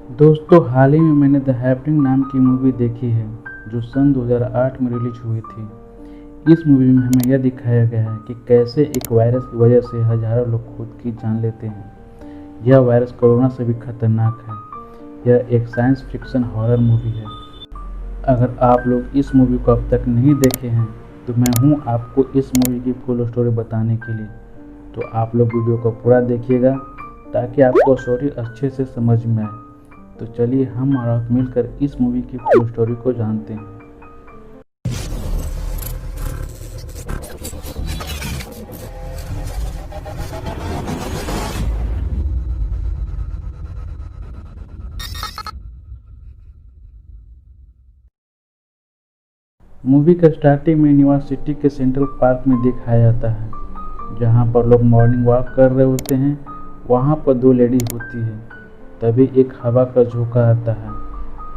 दोस्तों, हाल ही में मैंने द हैपनिंग नाम की मूवी देखी है जो सन 2008 में रिलीज हुई थी। इस मूवी में हमें यह दिखाया गया है कि कैसे एक वायरस की वजह से हजारों लोग खुद की जान लेते हैं। यह वायरस कोरोना से भी खतरनाक है। यह एक साइंस फिक्शन हॉरर मूवी है। अगर आप लोग इस मूवी को अब तक नहीं देखे हैं तो मैं हूँ आपको इस मूवी की फुल स्टोरी बताने के लिए। तो आप लोग वीडियो को पूरा देखिएगा ताकि आपको स्टोरी अच्छे से समझ में आए। तो चलिए हम और आप मिलकर इस मूवी की फुल स्टोरी को जानते हैं। मूवी का स्टार्टिंग में न्यूयॉर्क सिटी के सेंट्रल पार्क में दिखाया जाता है, जहाँ पर लोग मॉर्निंग वॉक कर रहे होते हैं। वहाँ पर दो लेडी होती है। तभी एक हवा का झोंका आता है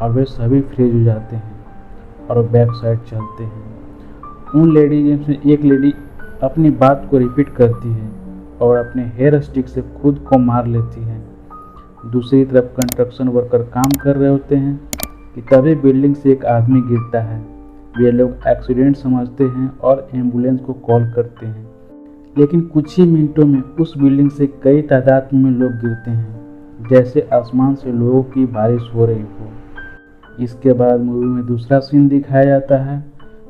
और वे सभी फ्रीज हो जाते हैं और बैक साइड चलते हैं। उन लेडी में से एक लेडी अपनी बात को रिपीट करती है और अपने हेयर स्टिक से खुद को मार लेती है। दूसरी तरफ कंस्ट्रक्शन वर्कर काम कर रहे होते हैं कि तभी बिल्डिंग से एक आदमी गिरता है। वे लोग एक्सीडेंट समझते हैं और एम्बुलेंस को कॉल करते हैं, लेकिन कुछ ही मिनटों में उस बिल्डिंग से कई तादाद में लोग गिरते हैं, जैसे आसमान से लोगों की बारिश हो रही हो। इसके बाद मूवी में दूसरा सीन दिखाया जाता है,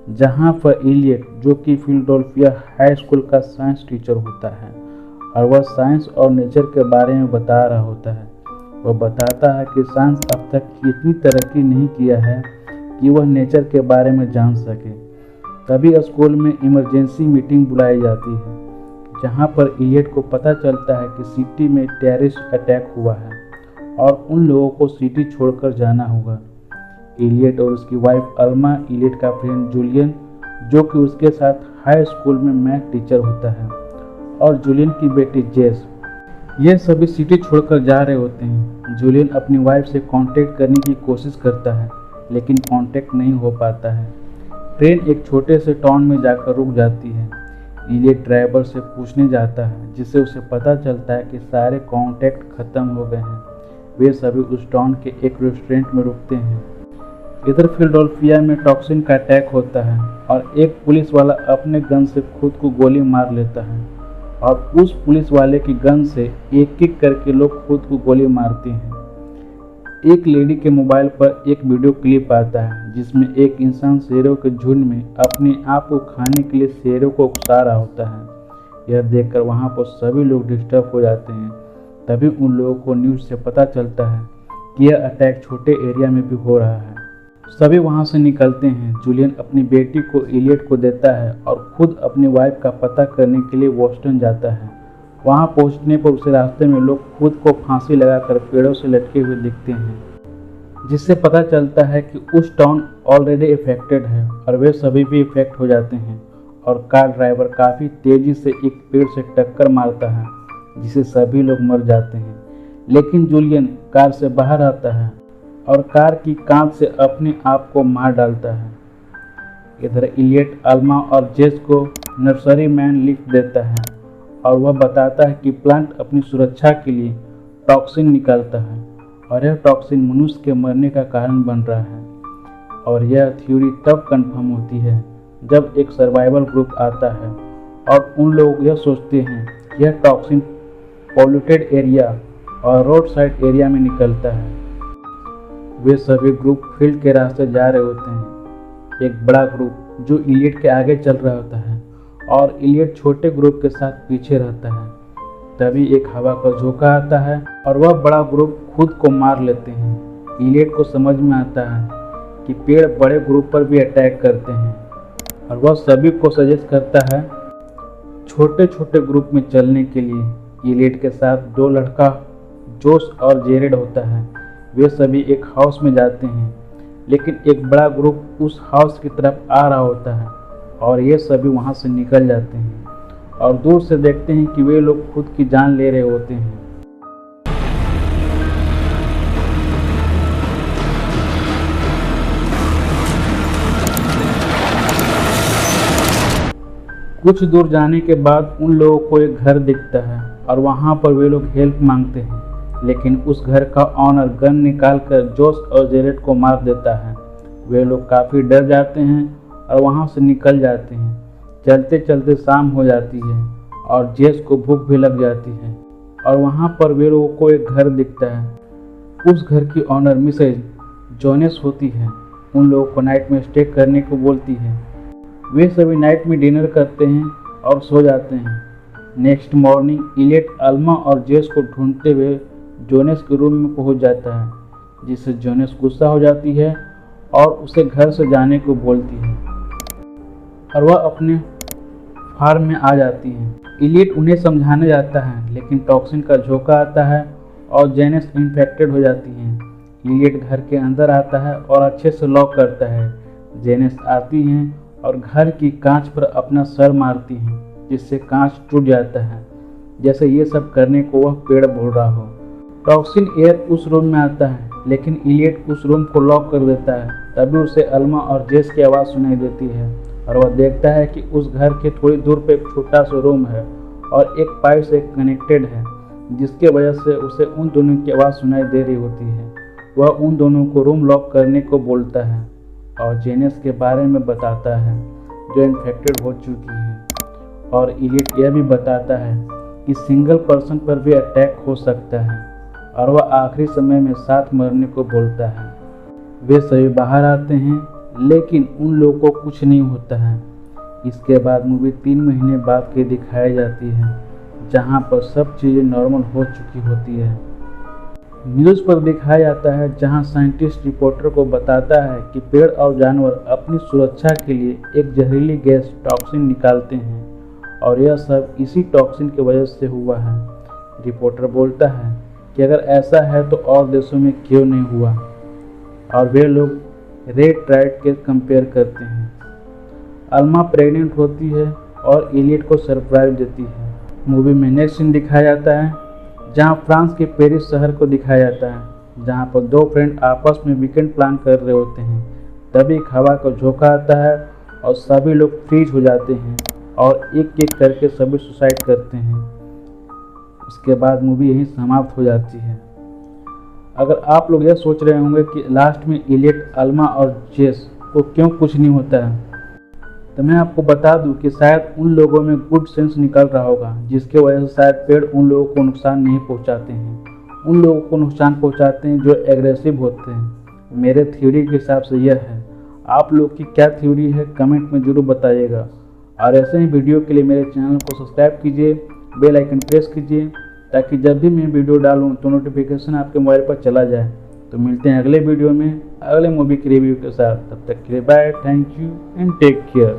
जहां पर इलियट, जो कि फिलाडेल्फिया हाई स्कूल का साइंस टीचर होता है, और वह साइंस और नेचर के बारे में बता रहा होता है। वह बताता है कि साइंस अब तक इतनी तरक्की नहीं किया है कि वह नेचर के बारे में जान सके। तभी स्कूल में इमरजेंसी मीटिंग बुलाई जाती है, जहां पर इलियट को पता चलता है कि सिटी में टेररिस्ट अटैक हुआ है और उन लोगों को सिटी छोड़कर जाना होगा। इलियट और उसकी वाइफ अल्मा, इलियट का फ्रेंड जूलियन, जो कि उसके साथ हाई स्कूल में मैथ टीचर होता है, और जूलियन की बेटी जेस, ये सभी सिटी छोड़कर जा रहे होते हैं। जूलियन अपनी वाइफ से कांटेक्ट करने की कोशिश करता है, लेकिन कांटेक्ट नहीं हो पाता है। ट्रेन एक छोटे से टाउन में जाकर रुक जाती है। इलियट ड्राइवर से पूछने जाता है, जिससे उसे पता चलता है कि सारे कांटेक्ट खत्म हो गए हैं। वे सभी उस टाउन के एक रेस्टोरेंट में रुकते हैं। इधर फिलाडेल्फिया में टॉक्सिन का अटैक होता है और एक पुलिस वाला अपने गन से खुद को गोली मार लेता है, और उस पुलिस वाले की गन से एक एक करके लोग खुद को गोली मारते हैं। एक लेडी के मोबाइल पर एक वीडियो क्लिप आता है, जिसमें एक इंसान शेरों के झुंड में अपने आप को खाने के लिए शेरों को उकसा रहा होता है। यह देखकर वहां पर सभी लोग डिस्टर्ब हो जाते हैं। तभी उन लोगों को न्यूज़ से पता चलता है कि यह अटैक छोटे एरिया में भी हो रहा है। सभी वहां से निकलते हैं। जूलियन अपनी बेटी को इलियट को देता है और खुद अपनी वाइफ का पता करने के लिए बोस्टन जाता है। वहां पहुंचने पर उसे रास्ते में लोग खुद को फांसी लगाकर पेड़ों से लटके हुए दिखते हैं, जिससे पता चलता है कि उस टाउन ऑलरेडी इफेक्टेड है और वे सभी भी इफेक्ट हो जाते हैं। और कार ड्राइवर काफ़ी तेज़ी से एक पेड़ से टक्कर मारता है, जिससे सभी लोग मर जाते हैं। लेकिन जूलियन कार से बाहर आता है और कार की कांच से अपने आप को मार डालता है। इधर इलियट अल्मा और जेस को नर्सरी मैन लिफ्ट देता है और वह बताता है कि प्लांट अपनी सुरक्षा के लिए टॉक्सिन निकालता है और यह टॉक्सिन मनुष्य के मरने का कारण बन रहा है। और यह थ्योरी तब कंफर्म होती है जब एक सर्वाइवल ग्रुप आता है और उन लोग यह सोचते हैं कि यह टॉक्सिन पॉल्यूटेड एरिया और रोड साइड एरिया में निकलता है। वे सभी ग्रुप फील्ड के रास्ते जा रहे होते हैं। एक बड़ा ग्रुप जो इलियट के आगे चल रहा होता है और इलियट छोटे ग्रुप के साथ पीछे रहता है। तभी एक हवा का झोंका आता है और वह बड़ा ग्रुप खुद को मार लेते हैं। इलियट को समझ में आता है कि पेड़ बड़े ग्रुप पर भी अटैक करते हैं और वह सभी को सजेस्ट करता है छोटे छोटे ग्रुप में चलने के लिए। इलियट के साथ दो लड़का जोश और जेरेड होता है। वे सभी एक हाउस में जाते हैं, लेकिन एक बड़ा ग्रुप उस हाउस की तरफ आ रहा होता है और ये सभी वहां से निकल जाते हैं और दूर से देखते हैं कि वे लोग खुद की जान ले रहे होते हैं। कुछ दूर जाने के बाद उन लोगों को एक घर दिखता है और वहां पर वे लोग हेल्प मांगते हैं, लेकिन उस घर का ऑनर गन निकालकर जोश और जेरेड को मार देता है। वे लोग काफ़ी डर जाते हैं और वहाँ से निकल जाते हैं। चलते चलते शाम हो जाती है और जेस को भूख भी लग जाती है और वहाँ पर वे लोगों को एक घर दिखता है। उस घर की ऑनर मिसेज जोनेस होती है। उन लोगों को नाइट में स्टे करने को बोलती है। वे सभी नाइट में डिनर करते हैं और सो जाते हैं। नेक्स्ट मॉर्निंग इलियट अल्मा और जेस को ढूंढते हुए जोनेस के रूम में पहुंच जाता है, जिससे जोनेस गुस्सा हो जाती है और उसे घर से जाने को बोलती है और वह अपने फार्म में आ जाती है। इलियट उन्हें समझाने जाता है, लेकिन टॉक्सिन का झोंका आता है और जेनेस इन्फेक्टेड हो जाती है। इलियट घर के अंदर आता है और अच्छे से लॉक करता है। जेनेस आती हैं और घर की कांच पर अपना सर मारती हैं, जिससे कांच टूट जाता है, जैसे ये सब करने को वह पेड़ बोल रहा हो। टॉक्सिन एयर उस रूम में आता है, लेकिन इलियट उस रूम को लॉक कर देता है। तभी उसे अल्मा और जेस की आवाज़ सुनाई देती है और वह देखता है कि उस घर के थोड़ी दूर पे एक छोटा सा रूम है और एक पाइप से कनेक्टेड है, जिसके वजह से उसे उन दोनों की आवाज़ सुनाई दे रही होती है। वह उन दोनों को रूम लॉक करने को बोलता है और जेनेस के बारे में बताता है, जो इन्फेक्टेड हो चुकी है, और इलियट यह भी बताता है कि सिंगल पर्सन पर भी अटैक हो सकता है और वह आखिरी समय में साथ मरने को बोलता है। वे सभी बाहर आते हैं, लेकिन उन लोगों को कुछ नहीं होता है। इसके बाद मूवी 3 महीने बाद की दिखाई जाती है, जहां पर सब चीज़ें नॉर्मल हो चुकी होती है। न्यूज़ पर दिखाया जाता है, जहां साइंटिस्ट रिपोर्टर को बताता है कि पेड़ और जानवर अपनी सुरक्षा के लिए एक जहरीली गैस टॉक्सिन निकालते हैं और यह सब इसी टॉक्सिन की वजह से हुआ है। रिपोर्टर बोलता है कि अगर ऐसा है तो और देशों में क्यों नहीं हुआ, और वे लोग रेड ट्राइड के कंपेयर करते हैं। अल्मा प्रेग्नेंट होती है और इलियट को सरप्राइज देती है। मूवी में नेक्स्ट सीन दिखाया जाता है, जहां फ्रांस के पेरिस शहर को दिखाया जाता है, जहां पर 2 फ्रेंड आपस में वीकेंड प्लान कर रहे होते हैं। तभी एक हवा का झोंका आता है और सभी लोग फ्रीज हो जाते हैं और एक एक करके सभी सुसाइड करते हैं। उसके बाद मूवी यहीं समाप्त हो जाती है। अगर आप लोग यह सोच रहे होंगे कि लास्ट में इलियट, अल्मा और जेस को क्यों कुछ नहीं होता है, तो मैं आपको बता दूं कि शायद उन लोगों में गुड सेंस निकल रहा होगा, जिसके वजह से शायद पेड़ उन लोगों को नुकसान नहीं पहुंचाते हैं। उन लोगों को नुकसान पहुंचाते हैं जो एग्रेसिव होते हैं। मेरे थ्योरी के हिसाब से यह है। आप लोग की क्या थ्योरी है कमेंट में ज़रूर बताइएगा। और ऐसे ही वीडियो के लिए मेरे चैनल को सब्सक्राइब कीजिए, बेल आइकन प्रेस कीजिए, ताकि जब भी मैं वीडियो डालूँ तो नोटिफिकेशन आपके मोबाइल पर चला जाए। तो मिलते हैं अगले वीडियो में अगले मूवी के रिव्यू के साथ। तब तक के लिए bye, thank you and take care.